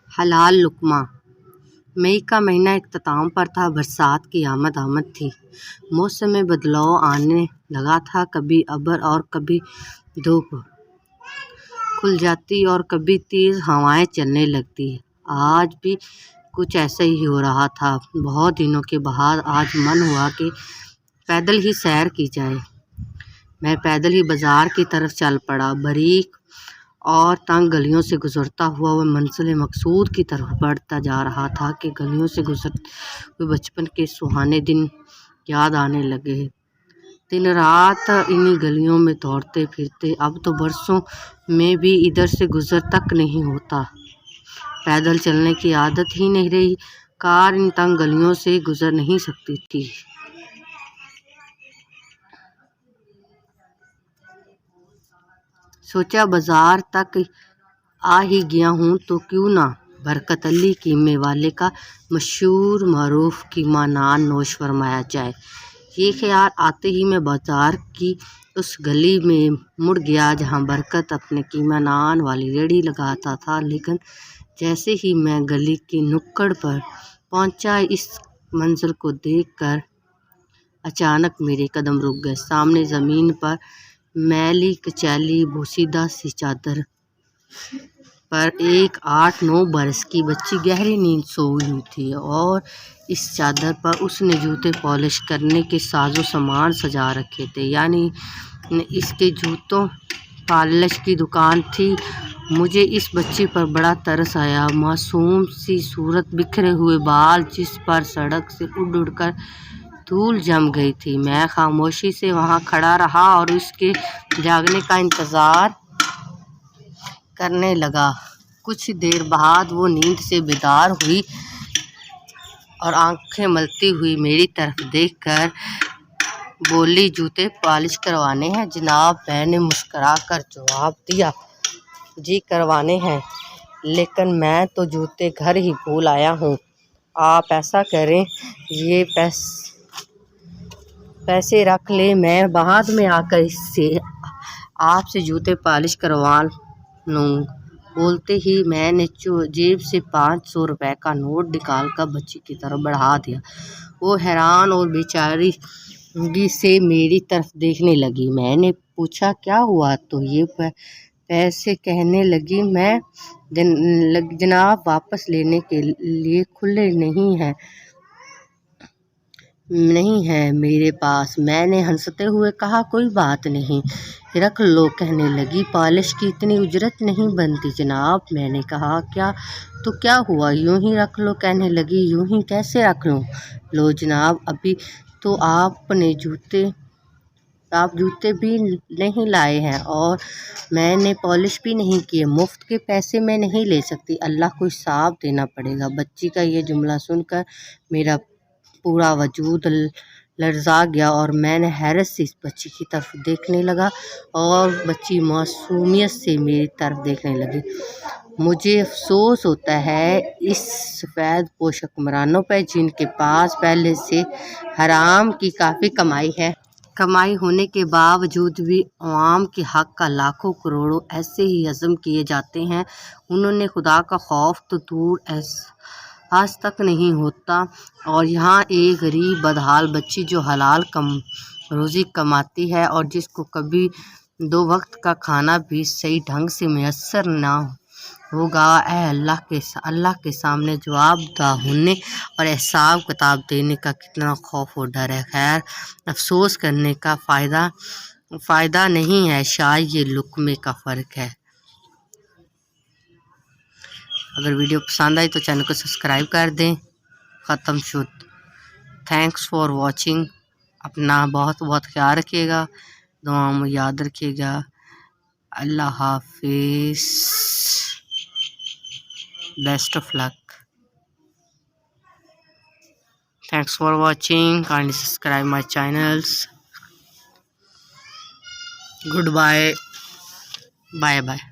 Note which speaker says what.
Speaker 1: حلال لقمہ۔ مئی کا مہینہ اختتام پر تھا، برسات کی آمد تھی، موسم میں بدلاؤ آنے لگا تھا۔ کبھی ابر اور کبھی دھوپ کھل جاتی اور کبھی تیز ہوائیں چلنے لگتی۔ آج بھی کچھ ایسا ہی ہو رہا تھا۔ بہت دنوں کے بعد آج من ہوا کہ پیدل ہی سیر کی جائے۔ میں پیدل ہی بازار کی طرف چل پڑا۔ باریک اور تنگ گلیوں سے گزرتا ہوا وہ منزل مقصود کی طرف بڑھتا جا رہا تھا کہ گلیوں سے گزرتے ہوئے بچپن کے سہانے دن یاد آنے لگے۔ دن رات انہی گلیوں میں دوڑتے پھرتے، اب تو برسوں میں بھی ادھر سے گزر تک نہیں ہوتا۔ پیدل چلنے کی عادت ہی نہیں رہی، کار ان تنگ گلیوں سے گزر نہیں سکتی تھی۔ سوچا بازار تک آ ہی گیا ہوں تو کیوں نہ برکت علی قیمے والے کا مشہور معروف قیمہ نان نوش فرمایا جائے۔ یہ خیال آتے ہی میں بازار کی اس گلی میں مڑ گیا جہاں برکت اپنے قیمہ نان والی ریہڑی لگاتا تھا، لیکن جیسے ہی میں گلی کی نکڑ پر پہنچا، اس منظر کو دیکھ کر اچانک میرے قدم رک گئے۔ سامنے زمین پر میلی کچیلی بوسیدہ سی چادر پر ایک 8-9 برس کی بچی گہری نیند سوئی ہوئی تھی، اور اس چادر پر اس نے جوتے پالش کرنے کے ساز و سامان سجا رکھے تھے، یعنی اس کے جوتوں پالش کی دکان تھی۔ مجھے اس بچی پر بڑا ترس آیا۔ معصوم سی صورت، بکھرے ہوئے بال جس پر سڑک سے اڑ کر دھول جم گئی تھی۔ میں خاموشی سے وہاں کھڑا رہا اور اس کے جاگنے کا انتظار کرنے لگا۔ کچھ دیر بعد وہ نیند سے بیدار ہوئی اور آنکھیں ملتی ہوئی میری طرف دیکھ کر بولی، جوتے پالش کروانے ہیں جناب؟ میں نے مسکرا کر جواب دیا، جی کروانے ہیں، لیکن میں تو جوتے گھر ہی بھول آیا ہوں۔ آپ ایسا کریں، یہ پیسے رکھ لیں، میں بعد میں آ کر آپ سے جوتے پالش کروا لوں۔ بولتے ہی میں نے جیب سے 500 روپے کا نوٹ نکال کر بچی کی طرف بڑھا دیا۔ وہ حیران اور بے چارگی سے میری طرف دیکھنے لگی۔ میں نے پوچھا، کیا ہوا؟ تو یہ پیسے کہنے لگی، میں جناب واپس لینے کے لیے کھلے نہیں ہیں میرے پاس۔ میں نے ہنستے ہوئے کہا، کوئی بات نہیں، رکھ لو۔ کہنے لگی، پالش کی اتنی اجرت نہیں بنتی جناب۔ میں نے کہا، تو کیا ہوا، یوں ہی رکھ لو۔ کہنے لگی، یوں ہی کیسے رکھ لوں؟ لو جناب، ابھی تو آپ جوتے بھی نہیں لائے ہیں اور میں نے پالش بھی نہیں کیے، مفت کے پیسے میں نہیں لے سکتی، اللہ کو حساب دینا پڑے گا۔ بچی کا یہ جملہ سن کر میرا پورا وجود لرزا گیا اور میں نے حیرت سے اس بچی کی طرف دیکھنے لگا اور بچی معصومیت سے میری طرف دیکھنے لگی۔ مجھے افسوس ہوتا ہے اس سفید پوش حکمرانوں پر، جن کے پاس پہلے سے حرام کی کافی کمائی ہونے کے باوجود بھی عوام کے حق کا لاکھوں کروڑوں ایسے ہی ہضم کیے جاتے ہیں۔ انہوں نے خدا کا خوف تو دور احساس تک نہیں ہوتا، اور یہاں ایک غریب بدحال بچی جو حلال روزی کماتی ہے اور جس کو کبھی 2 وقت کا کھانا بھی صحیح ڈھنگ سے میسر نہ ہوگا، اے اللہ کے سامنے جواب دہ ہونے اور حساب کتاب دینے کا کتنا خوف و ڈر ہے۔ خیر، افسوس کرنے کا فائدہ نہیں ہے، شاید یہ لقمے کا فرق ہے۔ اگر ویڈیو پسند آئی تو چینل کو سبسکرائب کر دیں۔ ختم شد۔ Thanks for watching. اپنا بہت خیال رکھیے گا، دعاؤں میں یاد رکھیے گا۔ اللہ حافظ۔ Best of luck. Thanks for watching. Kindly subscribe my channels. Goodbye. Bye bye.